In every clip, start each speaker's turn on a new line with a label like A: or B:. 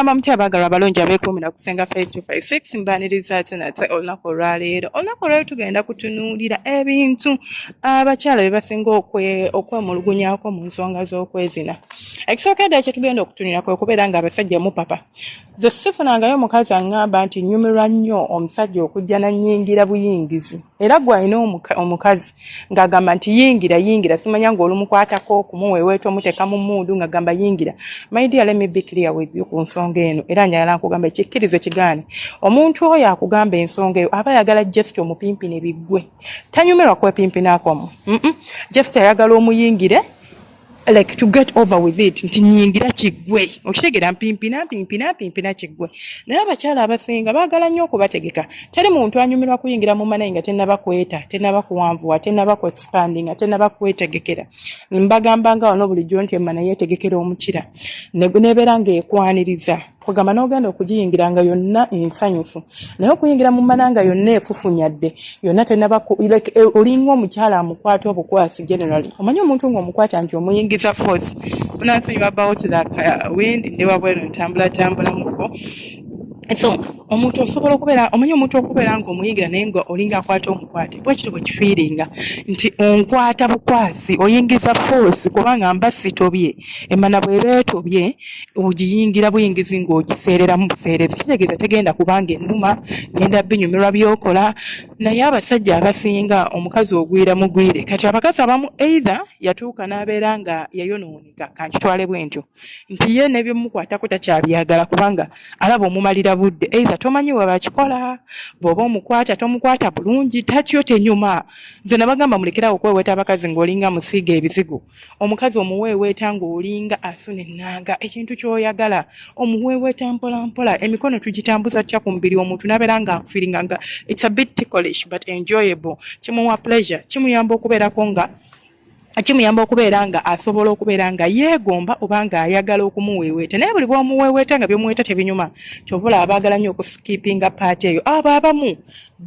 A: Mugamba mutya abaagala abalungi abeekuumira kusenga face to face 6 mbaniriza nate olunaku olwaleero. Olunaku olwaleero tugenda kutunuulira ebintu abakyala bye basinga okwemulugunyako mu nsonga z'okwezina. Ekisookedde kye tugenda okutunira kwe kubeera ng'abasajja mu papa. Ze sifunangayo omukazi aŋŋamba nti nnyumirwa nnyo omusajja okujja nannyingira buyingizi. Era gwe alina omukazi ng'agamba nti yingira simanya ng'olumukwatako okumuweeweeta omuteeka mu mmundu ng'agamba yingira. My dear, let me be clear with you ku nsonga eno era njagala nkugamba ekikkirize kigaane. Omuntu oyo akugamba ensonga eyo aba ayagala just omupimpine biggwe. Tanyumirwa kwepimpinaakomu. Just ayagala omuyingire like to get over with it nti nyingira kiggwe okitegeera mpimpina kiggwe. Naye abakyala abasinga baagala nnyo okubategeka. Teri muntu anyumirwa kuyingira mu manayi nga tennaba kweta, tennaba kuwanvuwa, tennaba ku expandinga, tennaba kwetegekera. Mbagamba nga wano bulijjo nti emmana yeetegekera omukira nebeera ng'ekwaniriza kugamba n'ogenda okugiyingira nga yonna ensanyufu naye okuyingira mu mana nga yonna efufunyadde yonna tennaba olinga omukyala amukwata obukwasi generally. Omanyi omuntu ng'omukwata nti omuyingiza force unansonyiwa about that wind ndi wabweru ntambula muko. So omuntu osobola okubeera omanyi omuntu okubeera ng'omuyingira naye nga olinga akwata omukwate bwe kityo bwe kifiiringa nti onkwata bukwasi oyingiza force kubanga mba sitobye emmana bw'eba etobye ogiyingira buyingizi ng'ogiseerera mu buseerezi kitegeeza tegenda kubanga ennuma genda binyumirwa by'okola. Naye abasajja abasinga omukazi ogwira mugwire kati abakazi abamu either yatuuka n'abeera nga yayonooneka kankitwale bwe ntyo nti ye n'ebyomukwatako takyabyagala kubanga alaba omumalira budde either tomanyi we bakikola bw'oba omukwata tomukwata bulungi tatyo tenyuma. Nze nabagamba mulekerawo okweweeta abakazi ng'olinga musiiga ebizigo. Omukazi omuweeweeta ng'olinga asuna ennanga ekintu ky'oyagala omuweeweeta mpola emikono tugitambuza tya ku mubiri omuntu n'abeera ng'akufiringa nga it's a bit ticklish but enjoyable. Kimuwa pleasure, kimuyamba okubeera nga asobola okubeera nga yeegomba oba nga ayagala okumuweeweeta. Naye buli bw'omuweeweeta nga by'omuweeta tebinyuma kyovula abaagala nnyo okuskippinga paati eyo.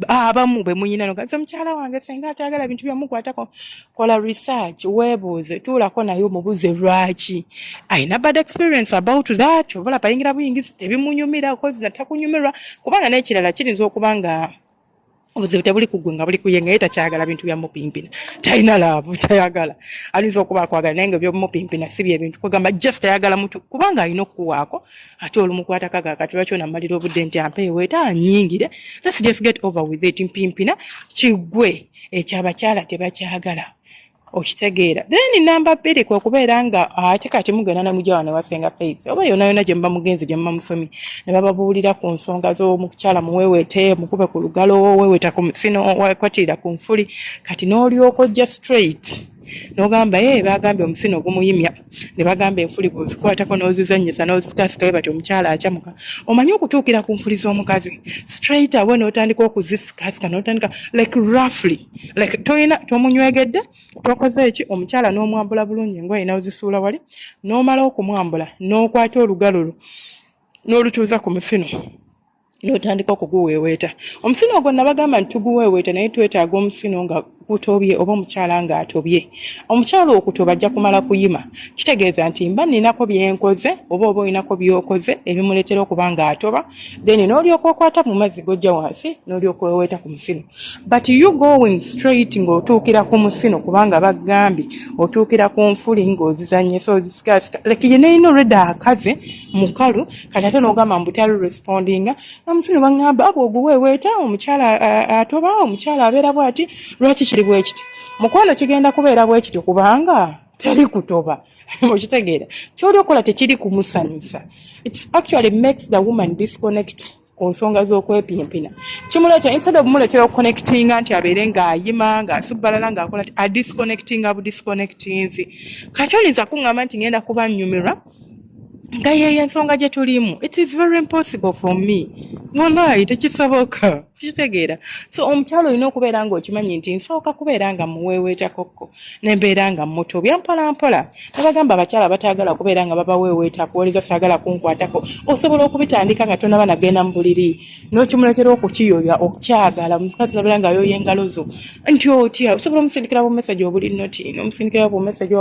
A: Abamu be muyina nogaza mukyala wange senga atayagala bintu byamukwatako kola research weebuuze tuulako naye omubuuze lwaki ayina bad experience about that. Kyovula payingira buyingizi tebimunyumira kozi takunyumirwa kubanga n'ekirala kirinza okuba nga obuzibu tebuli kugwe nga buli kuye nga ye takyagala bintu bya mupimpina talina laavu tayagala alinza okuba akwagala naye nga byomupimpina si bye bintu kugamba just ayagala mutu kubanga alina okukuwaako ate olumukwatako agakati lwaki onammalira obudde nti ampeeweeta anyingire. Let's just get over with it. Mpimpina kiggwe ekyabakyala tebakyagala okitegeera. Then namba 2 kwe kubeera nga ate kati mugenda na mujja wane wasenga face oba yonna gye mba mugenzi gye mba musomi ne bababuulira ku nsonga z'omukyala muweeweete mukube ku lugalo weeweeta ku musino wakwatirira ku nfuli kati n'olyoka ojja straight n'ogamba bagambye omusino ogumuyimya ne bagamba enfuli bw'ozikwatako n'ozizannyisa n'ozikasikayo bati omukyala akyamuka. Omanyi okutuukira ku nfuli z'omukazi straight away n'otandika okuzisikasika n'otandika like roughly like tomunywegedde tokoze eki omukyala n'omwambula bulungi engoye n'ozisuula wali n'omala okumwambula n'okwata olugalo lwo n'olutuuza ku musino n'otandika okuguweeweeta. Omusino ogwo nabagamba nti tuguweeweeta naye twetaaga omusino nga gutobye oba omukyala nga atobye. Omukyala okutoba ajja kumala kuyima kitegeeza nti mba ninako byenkoze oba olinako byokoze ebimuleetera okuba nga atoba then n'olyoka okwata mu mazzi gojja wansi n'olyoka weeweeta ku musino. But you going straight ng'otuukira ku musino kubanga bagambye otuukira ku nfuli ng'ozizannyisa ozisikasika like ye neyina olwedde akaze mukalu kati ate n'ogamba mbutali respondinga omusino baŋŋamba bw'oguweeweeta omukyala atoba omukyala abeera bw'ati lwaki kiri bwe kiti mukwano kigenda kubeera bwe kityo kubanga teri kutoba okitegeera kyoli okola tekiri kumusanyusa. It actually makes the woman disconnect ku nsonga z'okwepimpina. Kimuleeta instead of muleetera okuconnectinga nti abeere ng'ayima ng'asubbalala ng'akola disconnectinzi kati oyinza kuŋŋamba nti ngenda kuba nnyumirwa nga yeeyo ensonga gye tulimu. It is very impossible for me. Wallahi tekisoboka. kitegeera so omukyalo olina okubeera nga okimanyi nti nsooka kubeera nga muweeweeta kokko nembeera nga muto byampolampola nabagamba abakyala bataagala kubeera nga babaweeweeta kuwoliza saagala kunkwatako osobola okubitandika nga tonaba nagenda mu buliri n'okimuletera okukiyoya okukyagala omukazi nabeera nga ayoya engalo zo nti otya osobola omusindikira bumesaje obuli noti n'omusindikira bumesaje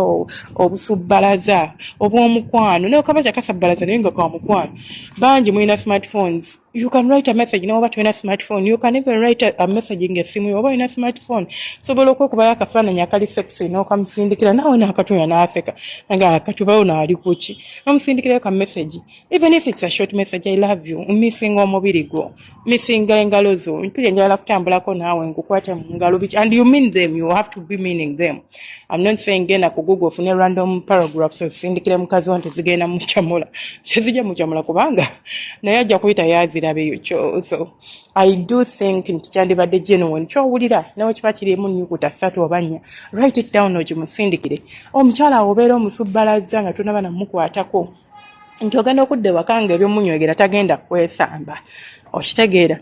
A: obusubbalaza obw'omukwano neokaba kyakasabbalaza naye nga kwa mukwano bangi mulina smartphones. You can write a message no what when a smartphone. You can even write a message in your simu oba ina smartphone. So boloko kuba akafaananyi akali sexy no kamusindikira nawe nakatunya naseka nga katuba una ali kuchi. Namusindikira ka message. Even if it's a short message, I love you. Missing omubiri gwo. Missing engalo zo. Mpije njala kutambulako nawe ngukwata mu ngalo bichi and you mean them. You have to be meaning them. I'm not saying gena ku Google fune random paragraphs so sindikira mukazi wantu zigenda muchamula. Zija muchamula kubanga naye ajja kuyita yazi so I do think nti kyandibadde genuine kyowulira nawe kiba kirimu nnyukuta 3 oba 4 write it down okimusindikire omukyala obeera omusubbalaza nga tonaba namukwatako nti ogenda okudda ewaka nga ebyomunywegera tagenda kwesamba okitegeera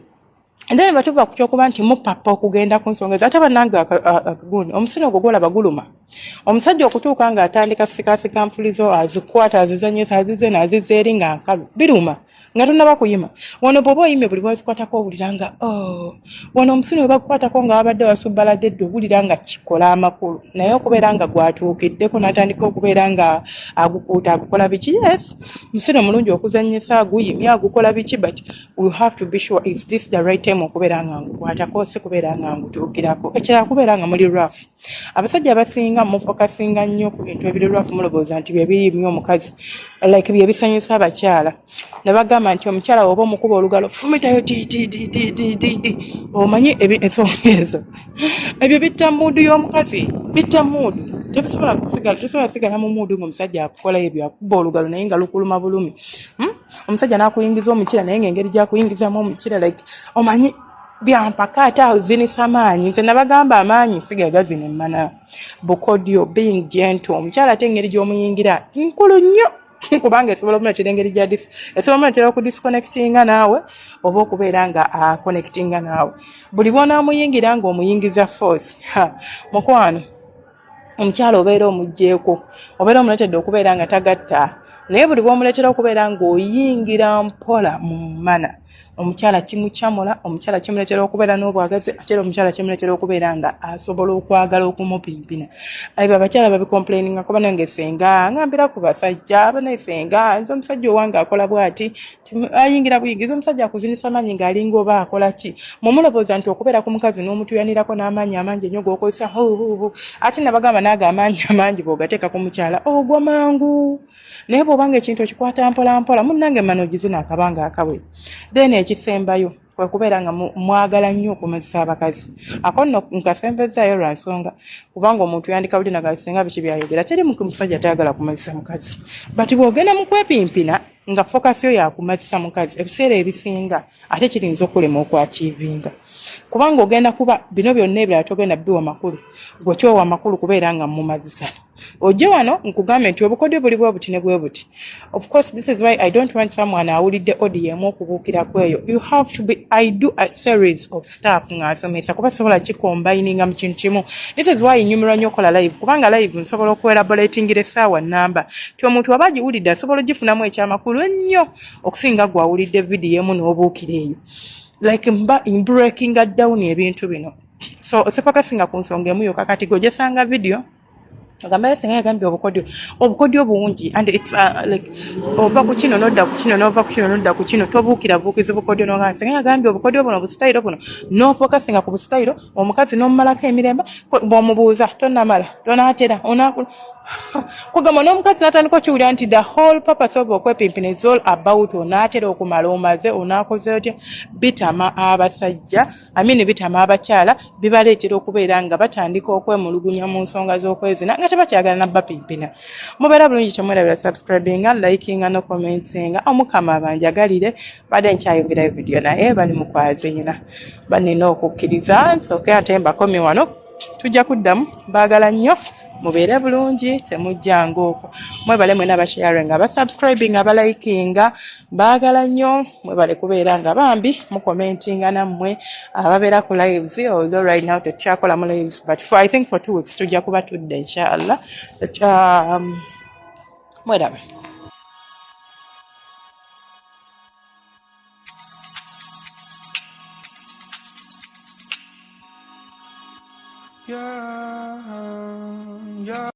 A: Then batuva ku kyokuba nti mupapa okugenda ku nsonga ate bannange akagundi omusino ogwo gwolaba guluma omusajja okutuuka nga atandika sikasika nfulizo azikwata azizanyisa azize n'azizeeri nga nkalu biruma nga tonnaba kuyima wano bw'oba oyimye buli bwazikwatako owulira nga wano omusino we bakukwatako nga wabadde wasubbaladde edda owulira nga kikola amakulu naye okubeera nga gwatuukiddeko n'atandika okubeera nga agukuuta agukola biki yes omusino mulungi okuzanyisa aguyimye agukola biki but we have to be sure is this the right time okubeera nga ngukwatako si kubeera nga ngutuukirako ekirala kubeera nga muli rough abasajja abasinga mufokasinga nnyo ku bintu ebiri rough mulowooza nti bye birimu omukazi like bye bisanyusa abakyala ne bagamba nti omukyala oba omukuba olugalo fumitayo omanyi ensonga ezo ebyo bitta muudu y'omukazi bitta muudu tebisobola kusigala mu muudu ng'omusajja akukola ebyo akuba olugalo naye nga lukuluma bulumi omusajja n'akuyingiza omukira naye ng'engeri gy'akuyingizamu omukira like omanyi byampaka ate azinisa amaanyi nze nabagamba amaanyi sigagazina emmana bukodyo being gentle omukyala ate engeri gy'omuyingira nkulu nnyo kubanga esobola omuletera engeri gya esobola omuletera okudisconnectinga naawe oba okubeera nga connectinga naawe buli bw'onaamuyingira ng'omuyingiza force mukwano omukyala obeera omugjeeko obeera omuletedde okubeera nga tagatta naye buli bw'omuletera okubeera ng'oyingira mpola mu mana omukyala kimukyamula omukyala kimuletera okubeera n'obwagazi ate omukyala kimuletera okubeera nga asobola okwagala okumupimpina abo abakyala babikomplaininga kuba nange senga ngambira ku basajja abanesenga nze omusajja owange akola bw'ati ayingira buyingiza omusajja akuzinisa amaanyi ng'alinga oba akola ki mumulowooza nti okubeera ku mukazi n'omutuyanirako n'amaanyi amangi ennyo g'okozesa ate nabagamba naago amaanyi amangi bw'ogateeka ku mukyala ogwa mangu naye bw'obanga ekintu okikwata mpolampola munnange mmana ogizina akabanga akawe then ekisembayo kwe kubeera nga mwagala nnyo okumazisa abakazi ako nno nkasembezaayo lwa nsonga kubanga omuntu yandika buli nagasinga biki byayogera teri musajja tayagala kumazisa mukazi but bw'ogenda mu kwepimpina nga fokasiyo yakumazisa mukazi ebiseera ebisinga ate kirinza okulema okwakiivinga kubanga ogenda kuba bino byonna ebirala togenda biwa makulu gwe kyowa makulu kubeera nga mumazisa ojje wano nkugambe nti obukodyo buli bwe buti ne bwe buti of course this is why I don't want someone awulidde audio emu okubuukira kweyo you have to be I do a series of stuff ng'asomesa kuba sobola kikombayininga mu kintu kimu this is why nyumirwa nnyo okola live kubanga live nsobola okuelaboratingira essaawa nnamba ti omuntu waba agiwulidde asobola ogifunamu ekyamakulu ennyo okusinga gwawulidde vidiyo emu n'obuukira eyo like in breaking down ebintu bino so osefakasinga ku nsonga emu yokka kati gojesanga video agamba senga yagambye obukodyo bungi and it's like ova ku kino nodda ku kino nova ku kino nodda ku kino tobuukira buukizi bukodyo nogamba senga yagambye obukodyo buno busitayiro buno nofokasinga ku busitayiro omukazi n'omumalako emirembe bw'omubuuza tonnamala tonaatera kugamba n'omukazi n'atandika okiwulira nti the whole purpose of okwepimpina is all about onaatera okumala omaze onaakoze otya bitama abasajja bitama abakyala bibaleetera okubeera nga batandika okwemulugunya mu nsonga z'okwezina nga tebakyagala nabbapimpina mubeera bulungi temwerabira subscribinga likinga no commentinga omukama abanjagalire badde nkyayongerayo vidiyo naye bali mu kwaziina banina okukkiriza nsooke ate mbakomi wano tujja kuddamu. Baagala nnyo mubeere bulungi temujjanga okwo. Mwebale mwena abasharinga abasubscribing abalikinga baagala nnyo mwebale kubeera nga bambi mukomentinga nammwe ababeera ku lives although right now tekyakola mu lives but I think for 2 weeks tujja kuba tudde inshallah. Mwerabe. Yeah, yeah.